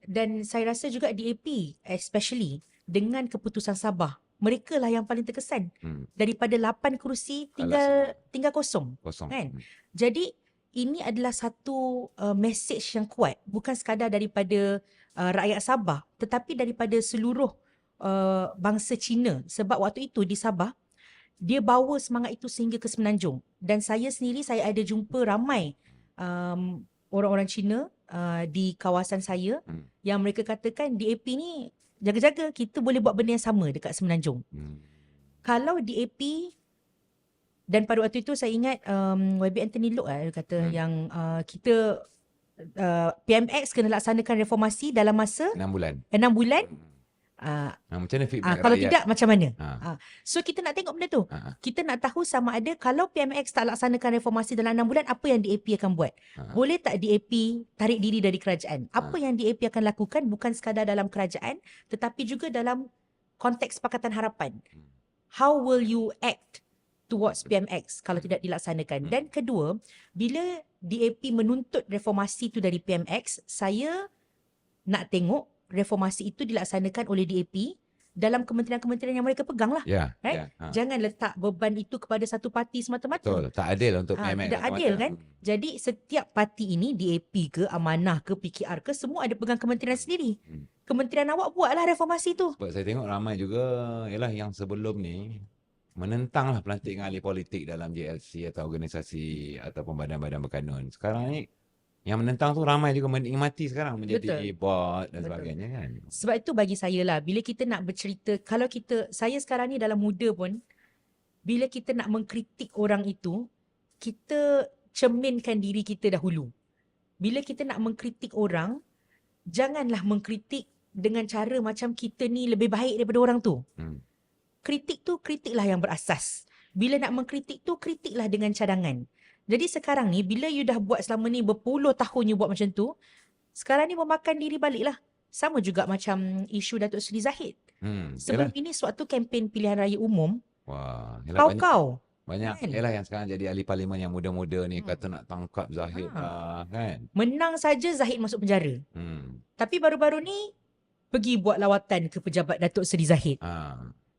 Dan saya rasa juga DAP especially dengan keputusan Sabah, mereka lah yang paling terkesan. Daripada 8 kerusi tinggal kosong. Kan? Jadi ini adalah satu message yang kuat, bukan sekadar daripada rakyat Sabah, tetapi daripada seluruh bangsa Cina. Sebab waktu itu di Sabah, dia bawa semangat itu sehingga ke Semenanjung. Dan saya sendiri, saya ada jumpa ramai orang-orang Cina di kawasan saya yang mereka katakan DAP ni jaga-jaga, kita boleh buat benda yang sama dekat Semenanjung. Kalau DAP, dan pada waktu itu saya ingat YB Anthony Loke dia kata yang kita PMX kena laksanakan reformasi dalam masa 6 bulan. 6 bulan. Macam mana feedback kalau rakyat? tidak macam mana? So kita nak tengok benda tu. Kita nak tahu sama ada kalau PMX tak laksanakan reformasi dalam 6 bulan, apa yang DAP akan buat? Boleh tak DAP tarik diri dari kerajaan? Apa yang DAP akan lakukan bukan sekadar dalam kerajaan tetapi juga dalam konteks Pakatan Harapan? How will you act towards PMX kalau tidak dilaksanakan? Dan kedua, bila DAP menuntut reformasi tu dari PMX, saya nak tengok reformasi itu dilaksanakan oleh DAP dalam kementerian-kementerian yang mereka pegang lah. Right? Jangan letak beban itu kepada satu parti semata-mata. Betul, tak adil untuk PMX. Tak adil kan? Jadi setiap parti ini, DAP ke, Amanah ke, PKR ke, semua ada pegang kementerian sendiri. Kementerian awak buatlah reformasi tu. Sebab saya tengok ramai juga yang sebelum ni menentanglah pelantikan ahli politik dalam JLC atau organisasi ataupun badan-badan berkanun. Sekarang ni yang menentang tu ramai juga menikmati sekarang menjadi board dan sebagainya kan. Sebab itu bagi saya lah, bila kita nak bercerita, kalau saya sekarang ni dalam muda pun, bila kita nak mengkritik orang itu, kita cerminkan diri kita dahulu. Bila kita nak mengkritik orang, janganlah mengkritik dengan cara macam kita ni lebih baik daripada orang tu. Kritik tu, kritiklah yang berasas. Bila nak mengkritik tu, kritiklah dengan cadangan. Jadi sekarang ni, bila you dah buat selama ni berpuluh tahun you buat macam tu, sekarang ni memakan diri balik lah. Sama juga macam isu Datuk Seri Zahid. Sebelum ini suatu kempen pilihan raya umum, kau-kau. Banyak kan? Yang sekarang jadi ahli parlimen yang muda-muda ni kata nak tangkap Zahid kan. Menang saja Zahid masuk penjara. Tapi baru-baru ni pergi buat lawatan ke pejabat Datuk Seri Zahid.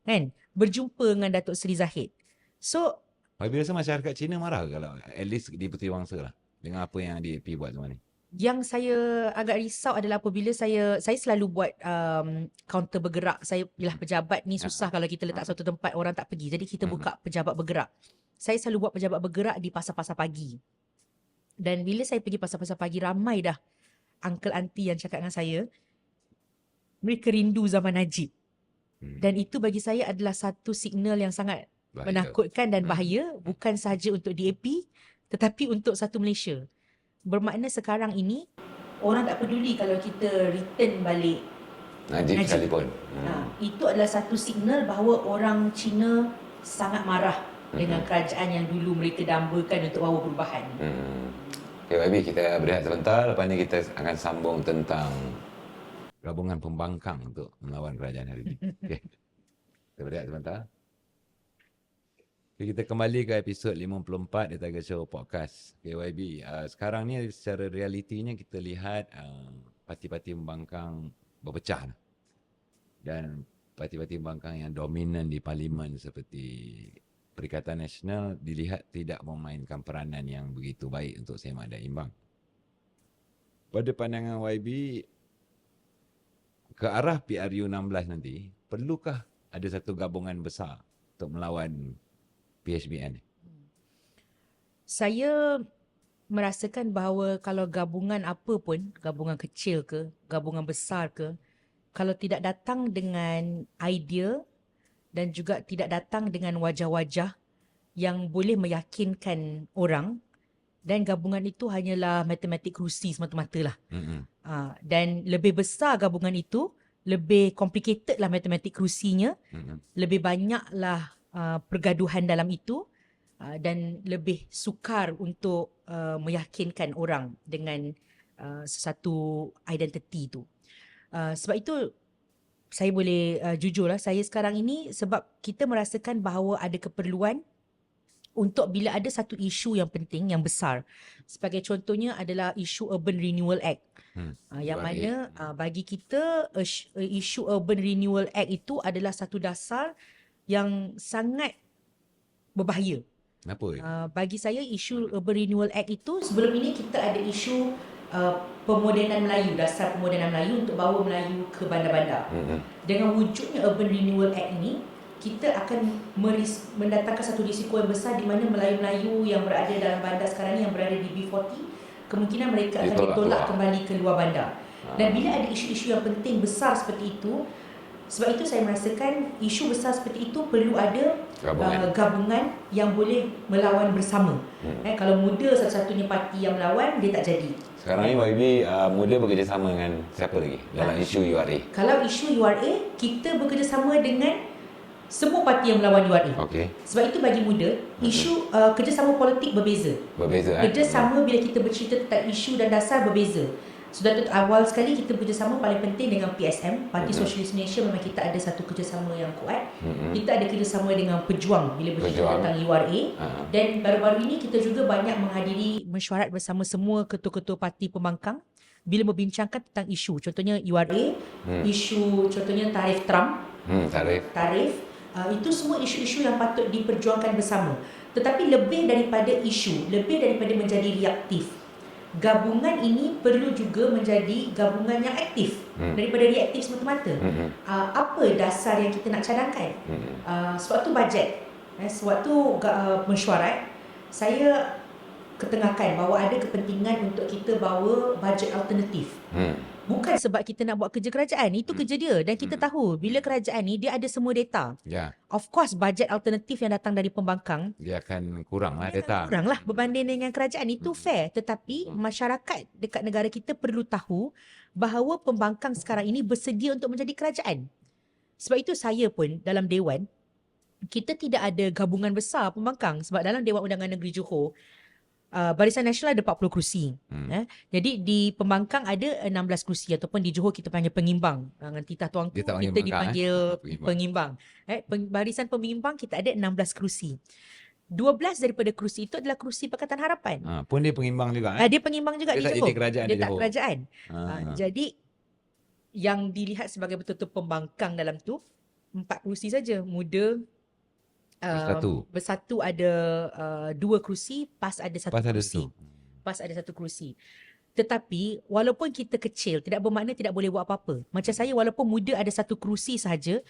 Kan? Berjumpa dengan Datuk Seri Zahid. So, Habis rasa masyarakat Cina marah kalau at least di Puteri Wangsa lah dengan apa yang DAP buat semua ni? Yang saya agak risau adalah apabila saya selalu buat kaunter bergerak. Yalah, pejabat ni susah kalau kita letak satu tempat orang tak pergi. Jadi kita buka pejabat bergerak. Saya selalu buat pejabat bergerak di pasar-pasar pagi. Dan bila saya pergi pasar-pasar pagi, ramai dah uncle auntie yang cakap dengan saya, mereka rindu zaman Najib. Dan itu bagi saya adalah satu signal yang sangat menakutkan dan bahaya, bukan sahaja untuk DAP tetapi untuk satu Malaysia. Bermakna sekarang ini orang tak peduli kalau kita return balik Najib sekalipun. itu adalah satu signal bahawa orang Cina sangat marah dengan kerajaan yang dulu mereka dambakan untuk bawa perubahan. Okay, YB, kita berehat sebentar. Lepas ni kita akan sambung tentang Gabungan pembangkang untuk melawan kerajaan hari ini. Okay. Kita berehat sebentar. Okay, kita kembali ke episod 54 di Tiger Show Podcast. Okay, YB, sekarang ni secara realitinya kita lihat parti-parti pembangkang berpecah. Dan parti-parti pembangkang yang dominan di parlimen seperti Perikatan Nasional dilihat tidak memainkan peranan yang begitu baik untuk semak dan imbang. Pada pandangan YB, ke arah PRU 16 nanti, perlukah ada satu gabungan besar untuk melawan PHBN? Saya merasakan bahawa kalau gabungan apa pun, gabungan kecil ke, gabungan besar ke, kalau tidak datang dengan idea dan juga tidak datang dengan wajah-wajah yang boleh meyakinkan orang, dan gabungan itu hanyalah matematik kerusi semata-mata lah. Dan lebih besar gabungan itu, lebih complicated lah matematik kerusinya, lebih banyaklah pergaduhan dalam itu, dan lebih sukar untuk meyakinkan orang dengan sesuatu identiti itu. Sebab itu saya boleh jujurlah, saya sekarang ini sebab kita merasakan bahawa ada keperluan untuk bila ada satu isu yang penting, yang besar. Sebagai contohnya adalah isu Urban Renewal Act. Yang mana bagi kita isu Urban Renewal Act itu adalah satu dasar yang sangat berbahaya. Kenapa? Bagi saya isu Urban Renewal Act itu, sebelum ini kita ada isu pemodenan Melayu, dasar pemodenan Melayu untuk bawa Melayu ke bandar-bandar. Dengan wujudnya Urban Renewal Act ini, kita akan mendatangkan satu risiko yang besar di mana Melayu-Melayu yang berada dalam bandar sekarang ni, yang berada di B40, kemungkinan mereka akan ditolak kembali ke luar bandar. Dan bila ada isu-isu yang penting besar seperti itu, sebab itu saya merasakan isu besar seperti itu perlu ada gabungan yang boleh melawan bersama. Kalau muda satu-satunya parti yang melawan, dia tak jadi. sekarang ni YB muda bekerjasama dengan siapa lagi dalam isu URA? Kalau isu URA, kita bekerjasama dengan semua parti yang melawan URA. Okey. Sebab itu bagi muda, isu kerjasama politik berbeza. Kerjasama bila kita bercerita tentang isu dan dasar berbeza. Sudah awal sekali kita bekerjasama paling penting dengan PSM, Parti Sosialis Malaysia. Memang kita ada satu kerjasama yang kuat. Kita ada kerjasama dengan Pejuang bila bercerita tentang URA. Dan baru-baru ini kita juga banyak menghadiri mesyuarat bersama semua ketua-ketua parti pembangkang bila membincangkan tentang isu. Contohnya URA, isu contohnya tarif Trump. Tarif. Itu semua isu-isu yang patut diperjuangkan bersama. Tetapi lebih daripada isu, lebih daripada menjadi reaktif, gabungan ini perlu juga menjadi gabungan yang aktif daripada reaktif semata-mata. Apa dasar yang kita nak cadangkan? Sewaktu bajet, sewaktu mesyuarat, saya ketengahkan bahawa ada kepentingan untuk kita bawa bajet alternatif. Bukan sebab kita nak buat kerja kerajaan, itu kerja dia. Dan kita tahu bila kerajaan ni dia ada semua data. Of course bajet alternatif yang datang dari pembangkang, dia akan kurang lah data. Kurang lah berbanding dengan kerajaan, itu fair. Tetapi masyarakat dekat negara kita perlu tahu bahawa pembangkang sekarang ini bersedia untuk menjadi kerajaan. Sebab itu saya pun dalam Dewan, kita tidak ada gabungan besar pembangkang. Sebab dalam Dewan Undangan Negeri Johor, Barisan Nasional ada 40 kerusi. Jadi di pembangkang ada 16 kerusi, ataupun di Johor kita panggil pengimbang. Dengan titah tuanku kita dipanggil pengimbang. Barisan pengimbang kita ada 16 kerusi. 12 daripada kerusi itu adalah kerusi Pakatan Harapan. Pun dia pengimbang juga. Dia pengimbang juga di Johor. Dia tak kerajaan. Jadi yang dilihat sebagai betul-betul pembangkang dalam tu 4 kerusi saja. Muda Bersatu ada 2 kerusi, PAS ada 1 kerusi. PAS ada 1 kerusi. Tetapi walaupun kita kecil, tidak bermakna tidak boleh buat apa-apa. Macam saya, walaupun muda ada satu kerusi sahaja,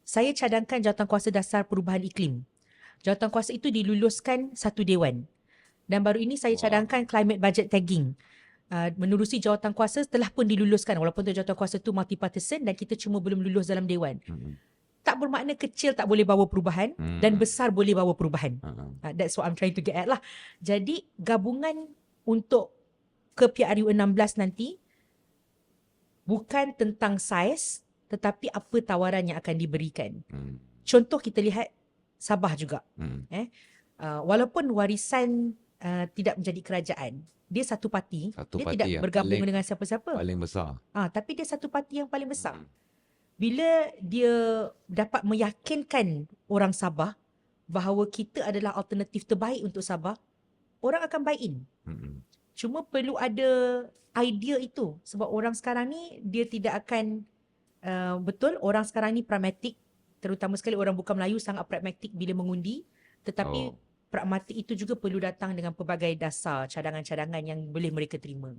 saya cadangkan Jawatankuasa Dasar Perubahan Iklim. Jawatankuasa itu diluluskan satu dewan. Dan baru ini saya cadangkan climate budget tagging. Menerusi jawatankuasa telah pun diluluskan, walaupun jawatankuasa itu multipartisan dan kita cuma belum lulus dalam dewan. Tak bermakna kecil tak boleh bawa perubahan dan besar boleh bawa perubahan. That's what I'm trying to get at lah. Jadi gabungan untuk ke PRU 16 nanti bukan tentang saiz tetapi apa tawaran yang akan diberikan. Contoh kita lihat Sabah juga. Walaupun warisan tidak menjadi kerajaan, dia satu parti, dia tidak bergabung dengan siapa-siapa. Paling besar. Tapi dia satu parti yang paling besar. Bila dia dapat meyakinkan orang Sabah bahawa kita adalah alternatif terbaik untuk Sabah, orang akan buy in. Cuma perlu ada idea itu. Sebab orang sekarang ni, dia tidak akan, betul, orang sekarang ni pragmatik. Terutama sekali orang bukan Melayu sangat pragmatik bila mengundi. Tetapi pragmatik itu juga perlu datang dengan pelbagai dasar, cadangan-cadangan yang boleh mereka terima.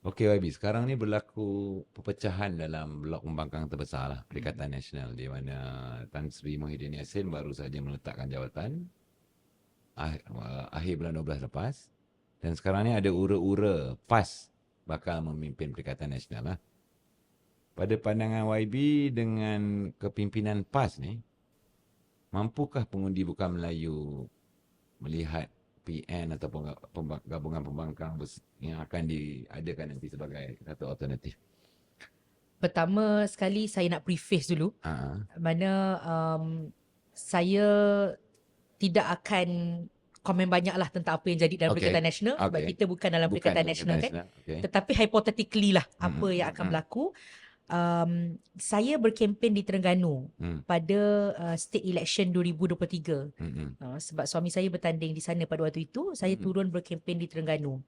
Okey YB, sekarang ni berlaku perpecahan dalam blok pembangkang terbesar lah, Perikatan Nasional, di mana Tan Sri Muhyiddin Yassin baru saja meletakkan jawatan akhir bulan 12 lepas. Dan sekarang ni ada ura-ura PAS bakal memimpin Perikatan Nasional lah. Pada pandangan YB, dengan kepimpinan PAS ni, mampukah pengundi bukan Melayu melihat PN ataupun gabungan pembangkang yang akan diadakan nanti sebagai satu alternatif? Pertama sekali saya nak preface dulu. Mana saya tidak akan komen banyaklah tentang apa yang jadi dalam Perikatan Nasional. Sebab kita bukan dalam Perikatan Nasional kan. Tetapi hypothetically lah apa yang akan berlaku. Saya berkempen di Terengganu pada state election 2023. Sebab suami saya bertanding di sana pada waktu itu, saya turun berkempen di Terengganu.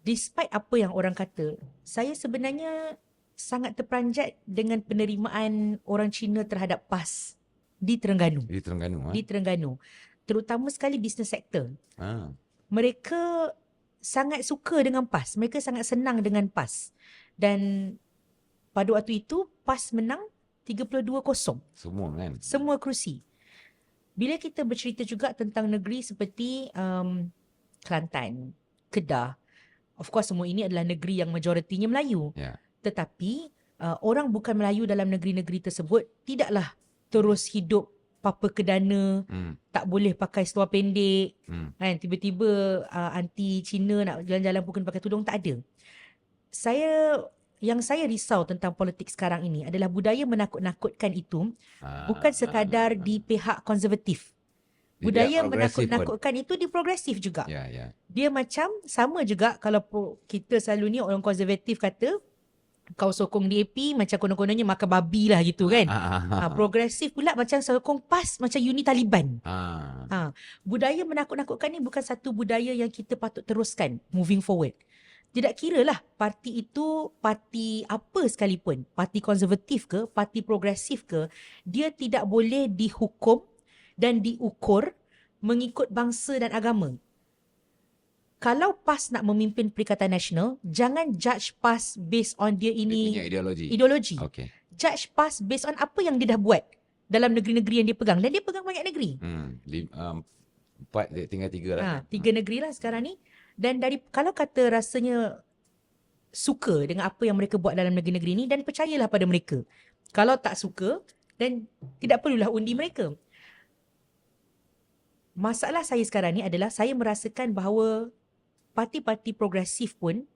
Despite apa yang orang kata, saya sebenarnya sangat terperanjat dengan penerimaan orang Cina terhadap PAS di Terengganu. Di Terengganu? Di Terengganu. Terutama sekali business sector. Mereka sangat suka dengan PAS. Mereka sangat senang dengan PAS. Dan pada waktu itu, PAS menang 32-0. Semua kan? Semua kerusi. Bila kita bercerita juga tentang negeri seperti Kelantan, Kedah, of course semua ini adalah negeri yang majoritinya Melayu. Tetapi orang bukan Melayu dalam negeri-negeri tersebut tidaklah terus hidup papa kedana, tak boleh pakai seluar pendek, kan? Tiba-tiba anti Cina nak jalan-jalan pun kena pakai tudung, tak ada. Yang saya risau tentang politik sekarang ini adalah budaya menakut-nakutkan itu bukan sekadar di pihak konservatif. Budaya menakut-nakutkan itu di progresif juga. Dia macam sama juga kalau kita selalu ni orang konservatif kata kau sokong DAP macam konon-kononnya makan babi lah gitu kan. Progresif pula macam sokong PAS macam uni Taliban. Budaya menakut-nakutkan ni bukan satu budaya yang kita patut teruskan moving forward. Tidak kira lah parti itu parti apa sekalipun, parti konservatif ke, parti progresif ke, dia tidak boleh dihukum dan diukur mengikut bangsa dan agama. Kalau PAS nak memimpin Perikatan Nasional, jangan judge PAS based on dia ini ideologi. Judge PAS based on apa yang dia dah buat dalam negeri-negeri yang dia pegang. Dan dia pegang banyak negeri. 4 tinggal 3 lah. 3 negeri lah sekarang ni. Dan kalau kata rasanya suka dengan apa yang mereka buat dalam negeri-negeri ni, dan percayalah pada mereka. Kalau tak suka, dan tidak perlulah undi mereka. Masalah saya sekarang ni adalah saya merasakan bahawa parti-parti progresif pun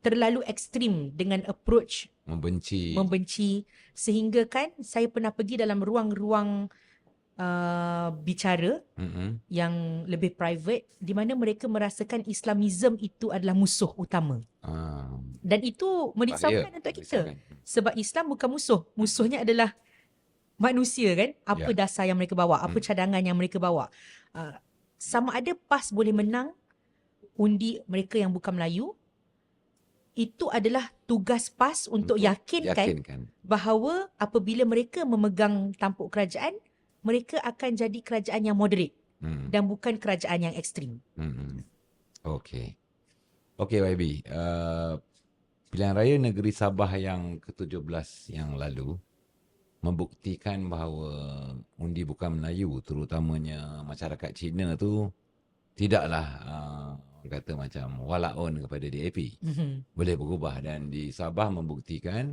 terlalu ekstrim dengan approach membenci, sehingga kan saya pernah pergi dalam ruang-ruang bicara yang lebih private di mana mereka merasakan Islamism itu adalah musuh utama. Dan itu merisaukan untuk kita. Sebab Islam bukan musuh. Musuhnya adalah manusia kan. Apa dasar yang mereka bawa, apa cadangan yang mereka bawa. Sama ada PAS boleh menang undi mereka yang bukan Melayu, itu adalah tugas PAS untuk yakinkan bahawa apabila mereka memegang tampuk kerajaan, mereka akan jadi kerajaan yang moderate dan bukan kerajaan yang ekstrim. Okey. Okey YB, pilihan raya negeri Sabah yang ke-17 yang lalu membuktikan bahawa undi bukan Melayu, terutamanya masyarakat Cina tu tidaklah orang kata macam walaun kepada DAP. Boleh berubah, dan di Sabah membuktikan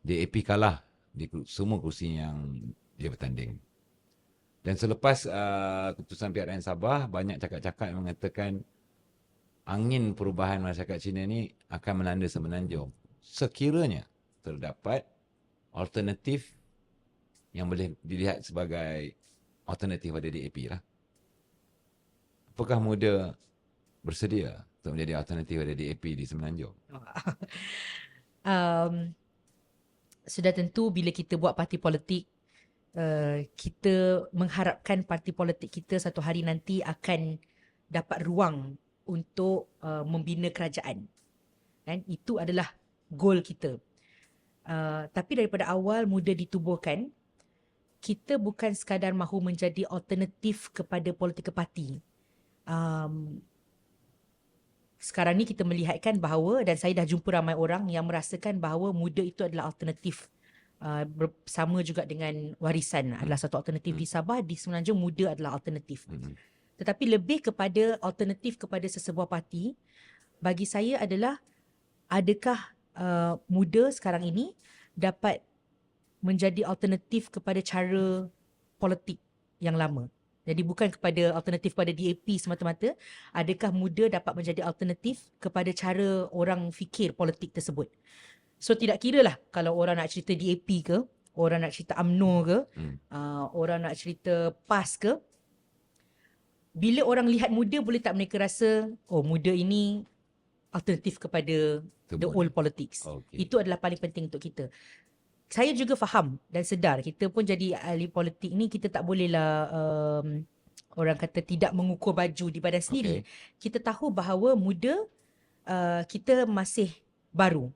DAP kalah di semua kerusi yang dia bertanding. Dan selepas keputusan PRN Sabah, banyak cakap-cakap yang mengatakan angin perubahan masyarakat Cina ni akan melanda Semenanjung. Sekiranya terdapat alternatif yang boleh dilihat sebagai alternatif pada DAP lah. Apakah muda bersedia untuk menjadi alternatif pada DAP di Semenanjung? Sudah tentu bila kita buat parti politik, kita mengharapkan parti politik kita satu hari nanti akan dapat ruang untuk membina kerajaan. Dan itu adalah goal kita. Tapi daripada awal muda ditubuhkan, kita bukan sekadar mahu menjadi alternatif kepada politika parti. Sekarang ni kita melihatkan bahawa, dan saya dah jumpa ramai orang yang merasakan bahawa muda itu adalah alternatif. Bersama juga dengan warisan adalah satu alternatif di Sabah, di Semenanjung muda adalah alternatif. Tetapi lebih kepada alternatif kepada sesebuah parti, bagi saya adalah adakah muda sekarang ini dapat menjadi alternatif kepada cara politik yang lama. Jadi bukan kepada alternatif kepada DAP semata-mata, adakah muda dapat menjadi alternatif kepada cara orang fikir politik tersebut. So tidak kira lah kalau orang nak cerita DAP ke, orang nak cerita UMNO ke, orang nak cerita PAS ke, bila orang lihat muda, boleh tak mereka rasa, oh muda ini alternatif kepada the old politics. Okay. Itu adalah paling penting untuk kita. Saya juga faham dan sedar, kita pun jadi ahli politik ni, kita tak bolehlah orang kata tidak mengukur baju di badan sendiri. Kita tahu bahawa muda, kita masih baru.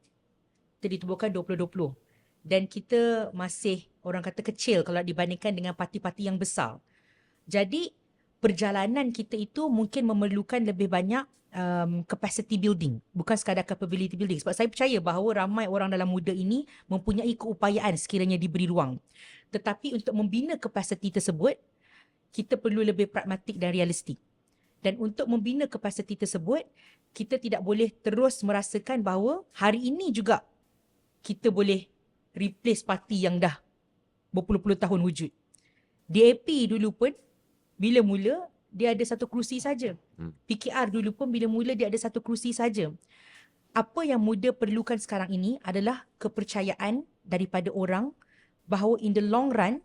Kita ditubuhkan 2020. Dan kita masih orang kata kecil kalau dibandingkan dengan parti-parti yang besar. Jadi perjalanan kita itu mungkin memerlukan lebih banyak capacity building, bukan sekadar capability building. Sebab saya percaya bahawa ramai orang dalam muda ini mempunyai keupayaan sekiranya diberi ruang. Tetapi untuk membina capacity tersebut, kita perlu lebih pragmatik dan realistik. Dan untuk membina capacity tersebut, kita tidak boleh terus merasakan bahawa hari ini juga kita boleh replace parti yang dah berpuluh-puluh tahun wujud. DAP dulu pun bila mula dia ada satu kerusi saja. PKR dulu pun bila mula dia ada satu kerusi saja. Apa yang muda perlukan sekarang ini adalah kepercayaan daripada orang bahawa in the long run,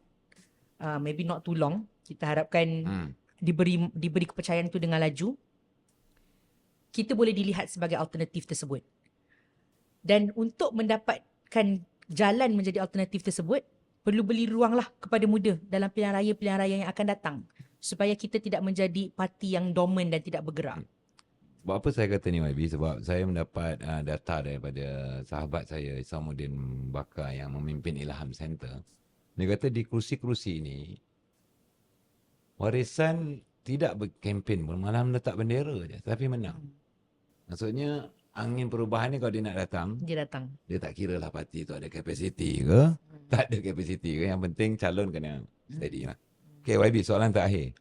maybe not too long, kita harapkan diberi kepercayaan itu dengan laju, kita boleh dilihat sebagai alternatif tersebut. Dan untuk mendapatkan jalan menjadi alternatif tersebut, perlu beri ruang lah kepada muda dalam pilihan raya yang akan datang, supaya kita tidak menjadi parti yang dorman dan tidak bergerak. Buat apa saya kata ni YB? Sebab saya mendapat data daripada sahabat saya, Isamuddin Bakar, yang memimpin Ilham Center. Dia kata di kerusi-kerusi ini, warisan tidak berkempen, malah letak bendera je, tapi menang. Maksudnya angin perubahan ni kalau dia nak datang, Dia datang. dia tak kira lah parti tu ada kapasiti ke, tak ada kapasiti ke. Yang penting calon kena steady lah. Okay YB, soalan terakhir.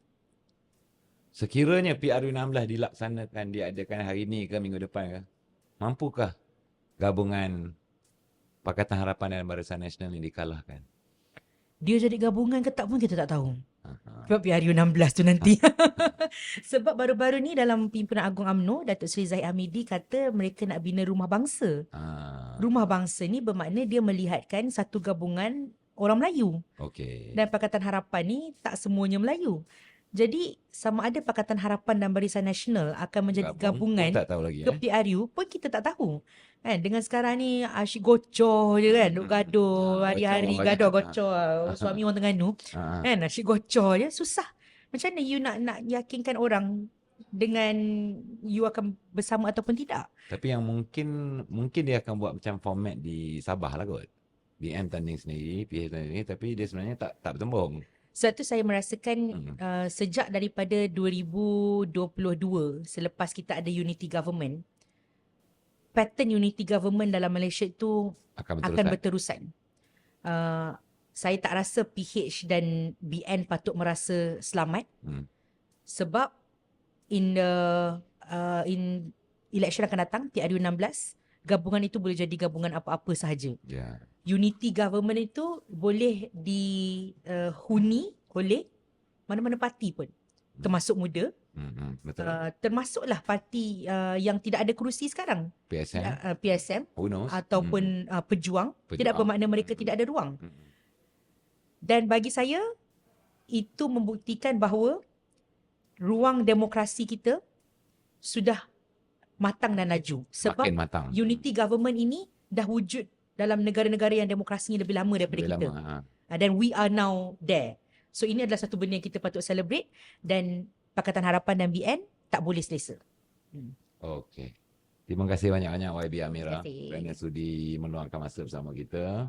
Sekiranya PRU16 dilaksanakan, diadakan hari ni ke minggu depan ke, mampukah gabungan Pakatan Harapan dan Barisan Nasional ni dikalahkan? Dia jadi gabungan ke tak pun kita tak tahu. Sebab PRU16 tu nanti. Sebab baru-baru ni dalam Pimpinan Agung UMNO, Datuk Seri Zahid Hamidi kata mereka nak bina rumah bangsa. Rumah bangsa ni bermakna dia melihatkan satu gabungan orang Melayu. Okey. Dan Pakatan Harapan ni tak semuanya Melayu. Jadi sama ada Pakatan Harapan dan Barisan Nasional akan menjadi gabungan tak tahu lagi, ke PRU pun kita tak tahu. Kan, dengan sekarang ni asyik gocoh je kan, duk gaduh hari-hari, gaduh gocoh, suami orang Terengganu kan, asyik gocoh je, susah. Macam mana you nak yakinkan orang dengan you akan bersama ataupun tidak? Tapi yang mungkin dia akan buat macam format di Sabah lah kot. BM tanding sendiri, PH tanding sendiri, tapi dia sebenarnya tak bertembung. Sebab tu saya merasakan sejak daripada 2022, selepas kita ada unity government, pattern unity government dalam Malaysia itu Akan akan berterusan. Saya tak rasa PH dan BN patut merasa selamat sebab in election akan datang PRU16, gabungan itu boleh jadi gabungan apa-apa sahaja. Ya. Unity government itu boleh dihuni oleh mana-mana parti pun, termasuk muda, Betul. termasuklah parti yang tidak ada kerusi sekarang, PSM. PSM Who knows? ataupun pejuang, tidak Pejuang. bermakna mereka tidak ada ruang. Dan bagi saya, itu membuktikan bahawa ruang demokrasi kita sudah matang dan laju. Sebab Makin matang. unity government ini dah wujud dalam negara-negara yang demokrasinya lebih lama daripada Lebih kita. lama. Dan we are now there. So ini adalah satu benda yang kita patut celebrate, dan Pakatan Harapan dan BN tak boleh selesa. Okey. Terima kasih banyak-banyak YB Amira Terima kasih. kerana sudi meluangkan masa bersama kita.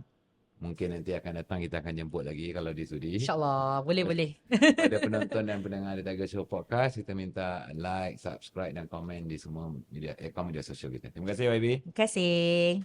Mungkin nanti akan datang, kita akan jemput lagi kalau dia sudi. InsyaAllah. Boleh. Pada penonton dan pendengar The Tiger Show Podcast, kita minta like, subscribe dan komen di semua akaun media sosial kita. Terima kasih YB. Terima kasih.